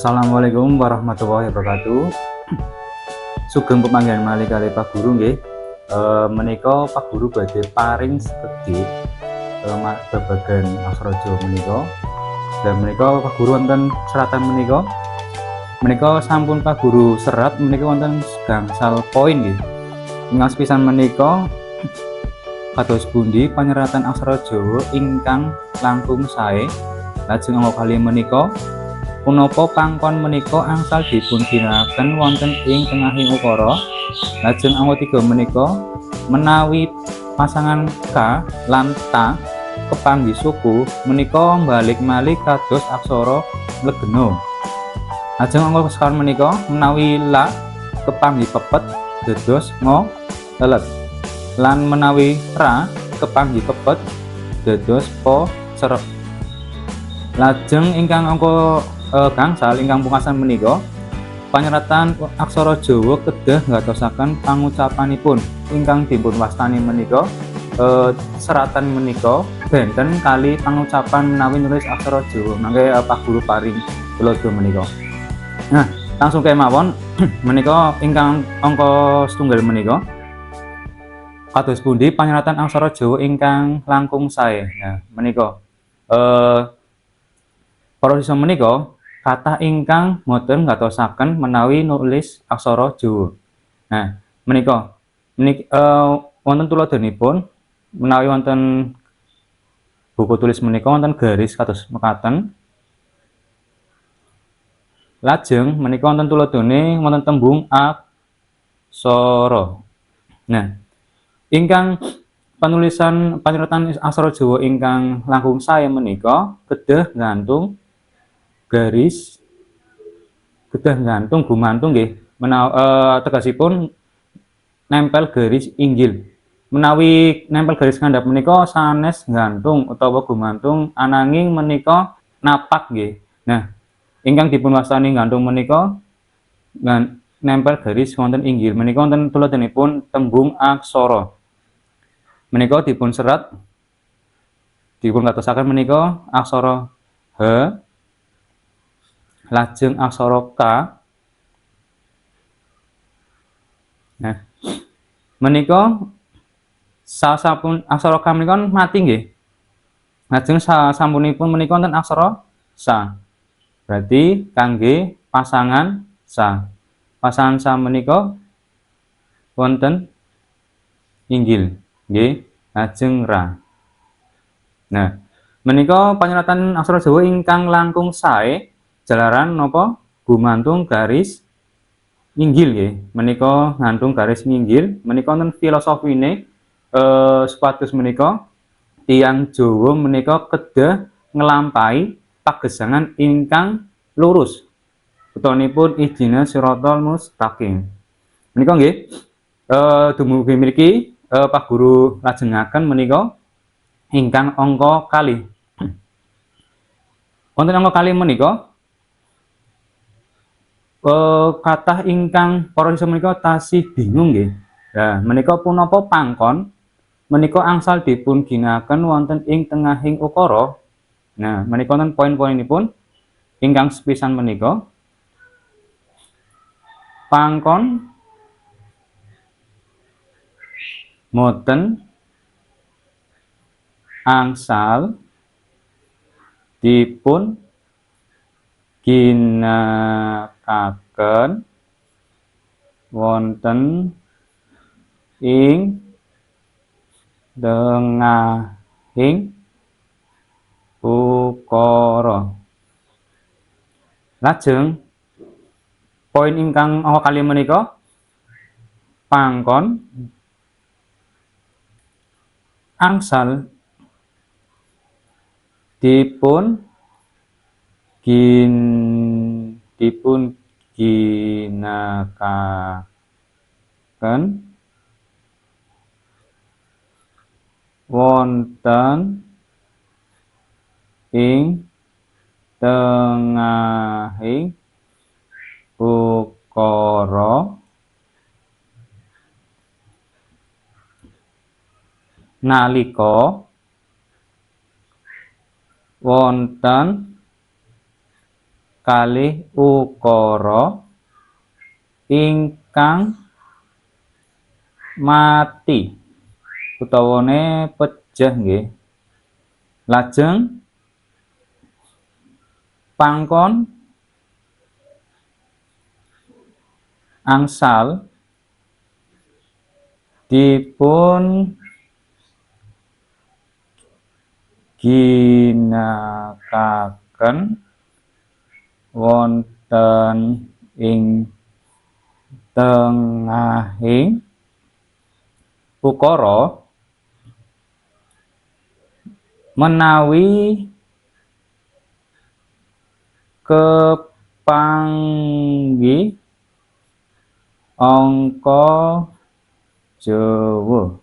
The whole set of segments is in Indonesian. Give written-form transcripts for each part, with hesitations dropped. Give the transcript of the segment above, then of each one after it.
Assalamualaikum warahmatullahi wabarakatuh. Sugeng pemanggilan malih kalih Pak Guru nggih. Menika Pak Guru badhe paring sekedhik babagan aksara Jawa menika. Dan menika Pak Guru wonten seratan menika. Menika sampun Pak Guru serat menika wonten gangsal poin nggih. Ingkang sepisan menika kados pundi panyeratan aksara Jawa ingkang langkung sae. Lajeng angka kalih menika punapa pangkon menika angsal dipunginakaken wonten ing tengahing ukara. Lajeng angka 3 menika menawi pasangan K lan Ta kepanggih suku menika balik malih kados aksara legena. Lajeng angka sekawan menika menawi La kepanggih pepet dados Ngo lelet. Lan menawi Ra kepanggih pepet dados Po seret. Lajeng ingkang angka gangsal ingkang pungkasan menika panyeratan aksara Jawa kedah ngatosaken pangucapanipun ingkang dipun wastani menika seratan menika benten kali pangucapan menawi nulis aksara Jawa. Mangke Pak Guru paring tulodo menika. Nah, langsung kemawon menika ingkang angka setunggal menika kados pundi panyeratan aksara Jawa ingkang langkung sae. Nah, menika para siswa menika kathah ingkang boten ngatosaken menawi nulis aksara Jawa. Nah, menika wonten tuladhanipun menawi wonten buku tulis menika wonten garis kados mekaten. Lajeng menika wonten tuladhane wonten tembung aksara. Nah, ingkang penulisan panyeratan aksara Jawa ingkang langkung sae menika kedah nggantung garis gumantung nggih tegasipun nempel garis inggil. Menawi nempel garis ngandhap menika sanes nggantung utawa gumantung ananging menika napak nggih. Nah, ingkang dipun wastani nggantung menika nempel garis wonten inggil menika wonten tuladhanipun tembung aksara. Menika dipun serat dipun katosaken menika aksara H, lajeng aksara K. Nah, menika sasampun aksara K menika mati nggih. Lajeng sasampunipun menika wonten aksara Sa. Berarti kangge pasangan Sa. Pasangan Sa menika wonten inggil nggih, lajeng Ra. Nah, menika panyeratan aksara Jawa ingkang langkung sae jalaran napa gumantung garis inggil nggih. Menika ngantung garis inggil menika wonten filosofine supados menika tiyang Jawa menika kedah nglampahi pagesangan ingkang lurus. Utawanipun ihdinas siratal mustaqim. Menika nggih dumugi mriki Pak Guru lajengaken menika ingkang angka kalih. Wonten angka kalih menika kathah ingkang para siswa menika tasih bingung nggih. Nah, menika punapa pangkon menika angsal dipun ginakaken wonten ing tengahing ukara. Nah, menika wonten poin-poinipun ingkang sepisan menika. Pangkon boten angsal dipun ginakaken wonten ing tengahing ukara. Lajeng poin ingkang angka kalih menika pangkon angsal dipun ginakaken wonten ing tengahing ukara nalika wonten kalih ukara ingkang mati utawane pejah nggih. Lajeng pangkon angsal dipun ginakaken wonten ing tengahing ukara menawi kepanggih angka Jawa.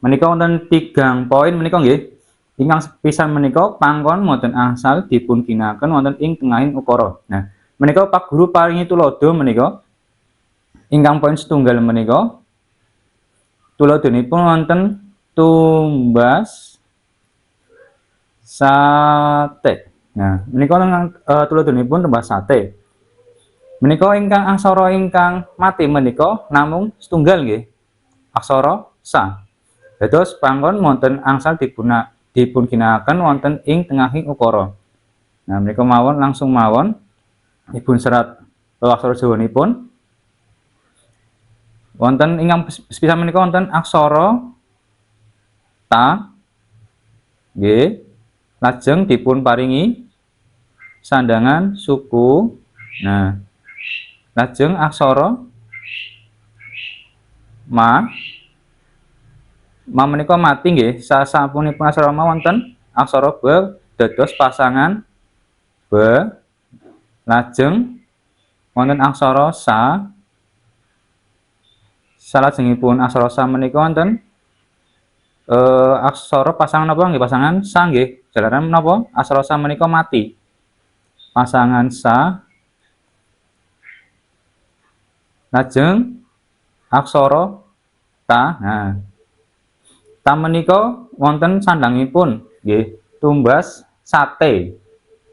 Menika wonten 3 poin menika nggih. Ingkang sepisan menika pangkon wonten angsal dipun ginakaken wonten ing tengahing ukara. Nah, menika Pak Guru paringi tuladha menika. Ingkang poin setunggal menika tuladhanipun wonten tumbas sate. Nah, menika tuladhanipun tumbas sate. Menika ingkang aksara ingkang mati menika namung setunggal nggih. Aksara sa. Dados pangkon wonten angsal dipun ginakaken wonten ing tengahing ukara. Nah, menika mawon langsung mawon dipun serat aksara Jawanipun. Wonten ingkang sepisan menika wonten aksara ta nggih. Lajeng dipun paringi sandangan suku. Nah, lajeng aksara ma menika mati nggih. Sasampunipun aksara ma wonten aksara ba dados pasangan ba. Lajeng wonten aksara sa. Salajengipun aksara sa menika wonten aksara pasangan napa nggih? Pasangan sa nggih. Jalaran menapa? Aksara sa menika mati. Pasangan sa. Lajeng aksara ta. Nah, ta menika wonten sandangipun nggih, tumbas sate.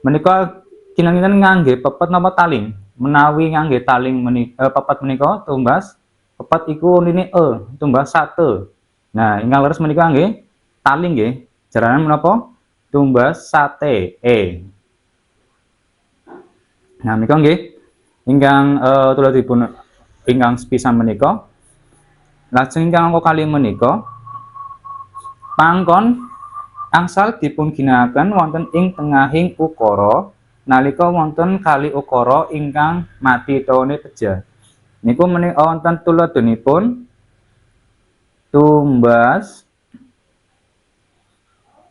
Menika kinten ngangge pepet napa taling? Menawi ngangge taling pepet menika tumbas pepet iku unine tumbas sate. Nah, ingkang leres menika nggih taling nggih. Jaranan menapa? Tumbas sate Nah, menika nggih ingkang tuladipun ingkang sepisan menika. Lajeng ingkang angka kalih menika pangkon angsal dipun ginakaken wonten ing tengahing ukara nalika wonten kalih ukara ingkang mati utawane pejah. Niku menika wonten tuladhanipun tumbas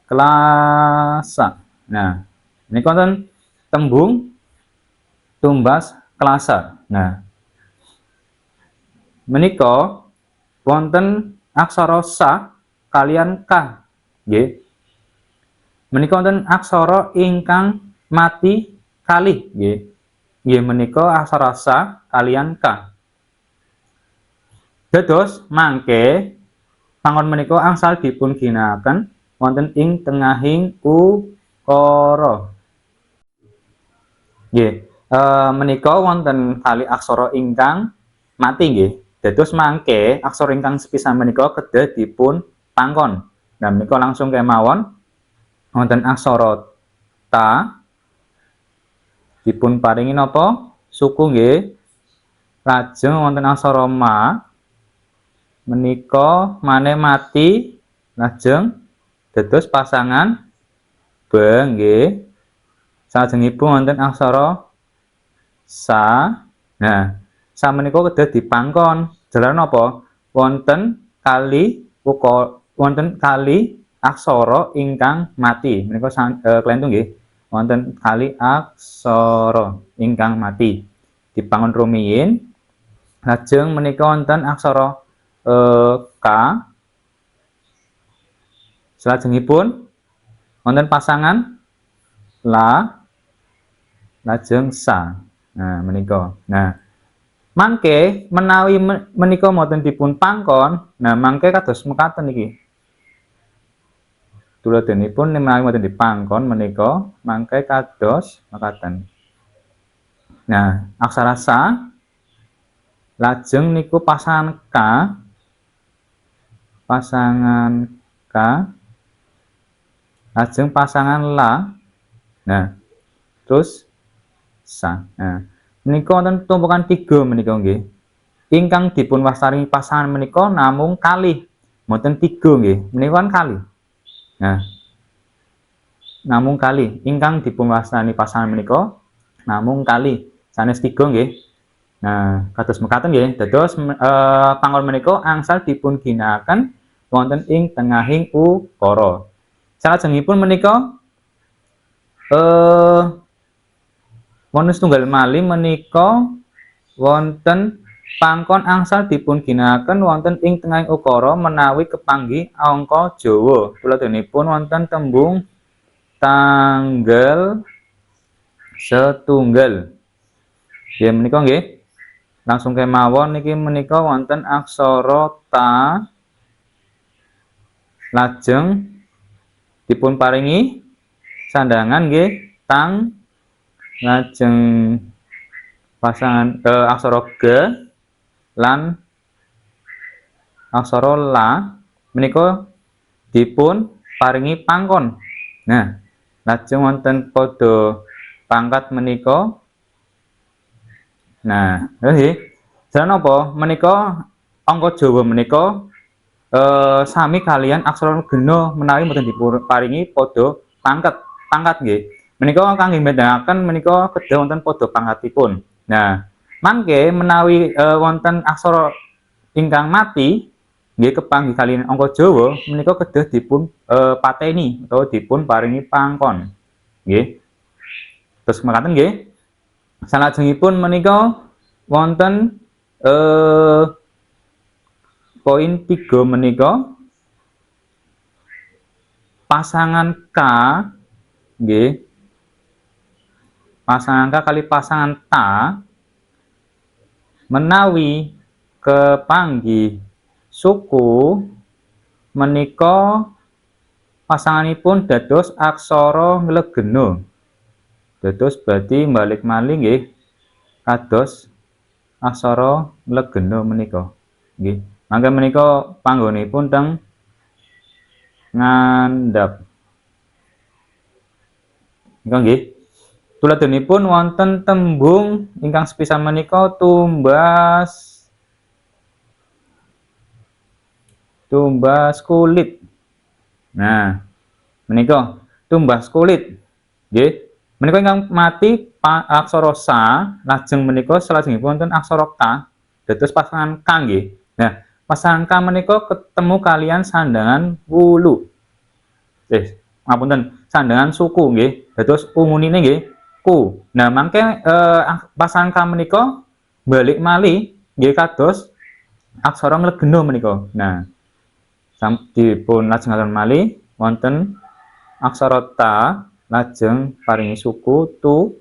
klasa. Nah, niku wonten tembung tumbas klasa. Nah, menika wonten aksara sa kalian ka nggih. Menika wonten aksara ingkang mati kalih nggih. Nggih menika aksara sa kalian ka. Dados mangke panggon menika angsal dipun ginakaken wonten ing tengahing ukara. Nggih, menika wonten kalih aksara ingkang mati nggih. Dados mangke aksara ingkang sepisan menika kedah dipun pangkon. Nah, menika langsung kemawon wonten aksara ta dipun paringi napa? Suku nggih. Lajeng wonten aksara ma menika maneh mati. Lajeng dados pasangan ba nggih. Salajengipun wonten aksara sa. Nah, sa menika kedah dipangkon. Jalaran napa? Wonten kali aksara ingkang mati. Menika klentu nggih. Wonten kali aksara ingkang mati. Dipangon rumiyin. Lajeng menika wonten aksara ka. Salajengipun wonten pasangan la. Lajeng sa. Nah, menika. Nah, mangke menawi menika mboten dipun pangkon, nah mangke kados mekaten iki. Tuladhanipun menawi mboten dipangkon menika mangke kados mekaten. Nah, aksara sa lajeng niku pasangan K, lajeng pasangan la. Nah, terus sa. Nah, menika wonten tumpukan 3 menika nggih. Ingkang dipun wastarini pasangan menika namung kalih, mboten 3 nggih. Menika kan kalih. Nah, namung kalih. Ingkang dipun wastarini pasangan menika namung kalih. Sanes 3 nggih. Nah, kados mekaten nggih. Dados panggon menika angsal dipun ginakaken wonten ing tengahing ukara. Salajengipun menika wonten setunggal malih menika wonten pangkon angsal dipun ginakaken wonten ing tengahing ukara menawi kepanggih angka Jawa. Tuladhanipun wonten tembung tanggal setunggal. Ya menika nggih. Langsung kemawon niki menika wonten aksara ta lajeng dipun paringi sandangan nggih tang lajeng pasangan aksara ge lan aksara la menika dipun paringi pangkon. Nah, lajeng wonten pada pangkat menika. Nah, nggih. Jalan apa? Menika angka Jawa menika sami kalian aksara gena menawi mboten diparingi pada pangkat nggih. Menika kangge mbedakaken menika kedah wonten pada pangkatipun. Nah, mangke menawi wonten aksara ingkang mati nggih kepanggih kaliyan angka Jawa menika kedah dipun pateni utawa dipun paringi pangkon. Nggih. Terus mekaten nggih. Salajengipun menika wonten poin 3 menika pasangan K nggih. Pasangan K kali pasangan ta menawi kepanggih suku menika pasanganipun dados aksara nglegena. Dados berarti balik malih nggih kados aksara nglegena menika. Nggih. Mangke menika panggonipun teng ngandhap. Menika nggih. Tuladhanipun wonten tembung ingkang sepisan menika tumbas kulit. Nah, menika tumbas kulit. Nggih. Menika ingkang mati aksara sa lajeng menika salajengipun wonten aksara ka dados pasangan ka nggih. Nah, pasangan ka menika ketemu kalian sandangan wulu. Ngapunten, sandangan suku nggih. Dados ungunine nggih ku. Nah, mangke pasangan ka menika balik malih nggih kados aksara nglegena menika. Nah, dipun lajengaken malih wonten aksara ta lajeng paringi suku tu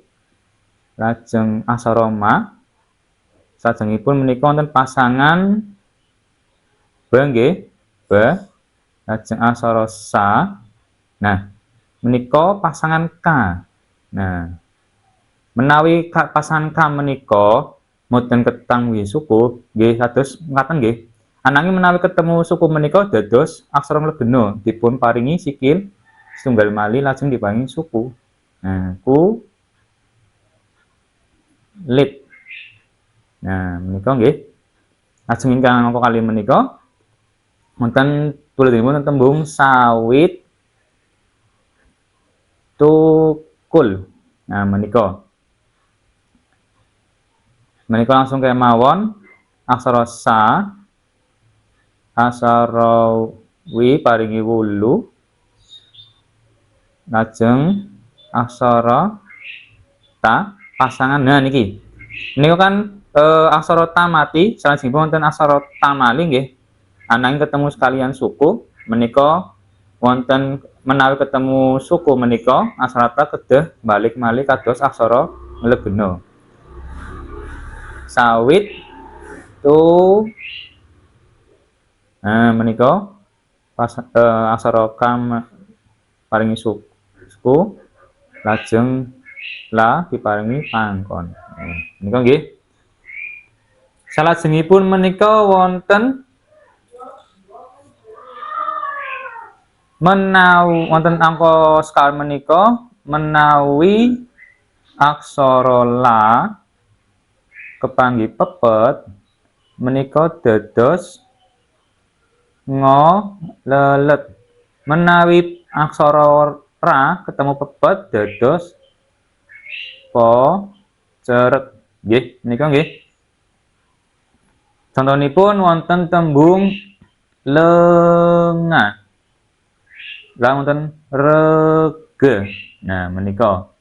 lajeng aksara ma salajengipun menika wonten pasangan ba nggih ba lajeng aksara sa. Nah, menika pasangan k. Nah, menawi pasangan k menika mboten ketangwi suku nggih kados ngaten nggih. Ananging menawi ketemu suku menika dados aksara nglegena dipun paringi sikil setunggal malih lajeng diparingi suku. Nah, ku lip. Nah, menika nggih. Lajeng ingkang angka kalih menika wonten tuladhanipun tembung sawit tukul. Nah, menika langsung kemawon aksara sa aksara wi paringi wulu lajeng aksara ta pasangan. Nah niki menika kan aksara ta mati salajengipun wonten aksara ta malih nggih. Ananging ketemu sekalian suku menika wonten menawi ketemu suku menika aksara ta kedah balik malih kados aksara nglegena. Sawit tu. Nah menika aksara kam paringi suku lajeng la diparingi pangkon. Menika nggih. Salajengipun menika wonten menawi wonten angka skal menika menawi aksara la kepanggih pepet menika dados ngo lelet. Menawi aksara ra ketemu pepet dados po ceret. Nggih, menika nggih. Contonipun wonten tembung lenga. Lah wonten rege. Nah, menika.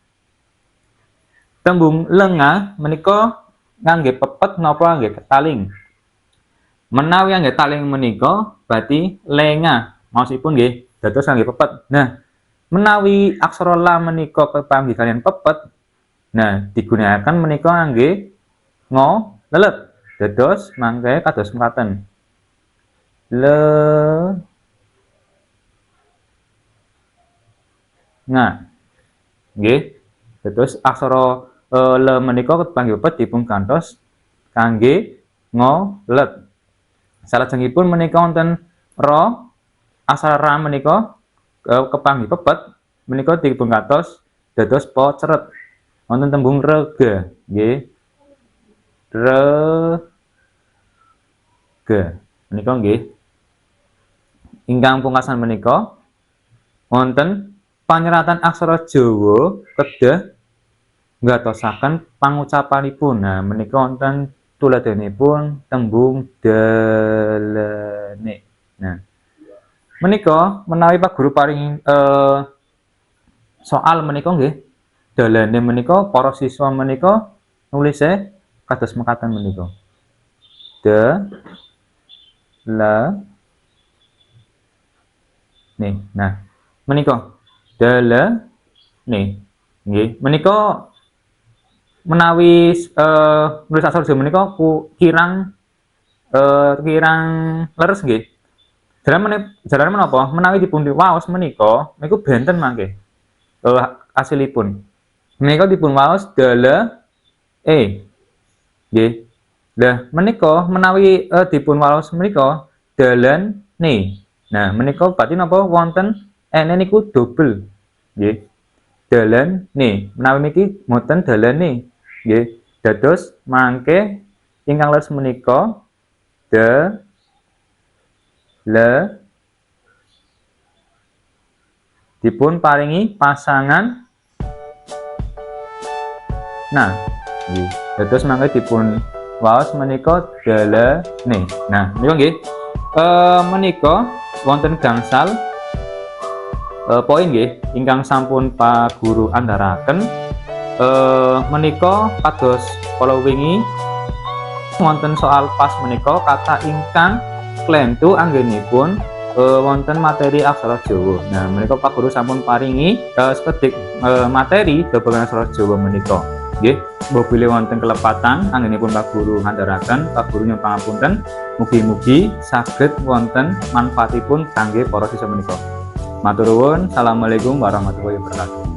Tembung lenga menika ngangge pepet napa nggih ketaling. Menawi ngangge taling menika berarti lenga. Maksudipun nggih dados ngangge pepet. Nah, menawi aksara la menika kepanggih kalian pepet, nah digunakan menika ngangge ngo lelet. Dados mangke kados mekaten. Le nga. Nggih. Dados aksara le menika kepanggih pepet dipun gantos kangge ngo let. Salajengipun menika wonten ra. Aksara ra menika kepanggih pepet menika dipun gantos dados po ceret. Wonten tembung rega nggih. Rega menika nggih. Ingkang pungkasan menika wonten panyeratan aksara Jawa kedah nggatosaken pangucapanipun. Nah, menika wonten tuladhanipun tembung dalene. Nah, menika menawi Pak Guru paring soal menika nggih. Dalane menika para siswa menika nulise kados mekaten menika. Nih. Nah, menika nih. Nggih, menika menawi nulis aksara Jawa menika kirang leres nggih. Jaran menapa? Menawi dipun waos menika niku benten mangke asilipun. Menika dipun waos nggih. Lah menika menawi dipun waos menika dalane. Nah, menika berarti napa wonten ene niku double. Nggih. Dalane. Menawi niki mboten dalane. Nggih. Dados mangke ingkang leres menika dipun paringi pasangan. Nah, nggih. Dados mangke dipun waos menika dalane. Nah, menika nggih. Menika wonten gangsal poin nggih ingkang sampun Pak Guru andharaken. Menika kados kala wingi wonten soal pas menika kata ingkang klentu anggenipun wonten materi aksara Jawa. Nah, menika Pak Guru sampun paringi sepedik materi babagan aksara Jawa menika. Nggih, mbok bilih wonten kelepatan anggenipun Pak Guru ngandharaken, Pak Guru nyuwun pangapunten. Mugi-mugi saged wonten manfaatipun kangge para siswa menika. Matur nuwun. Assalamualaikum warahmatullahi wabarakatuh.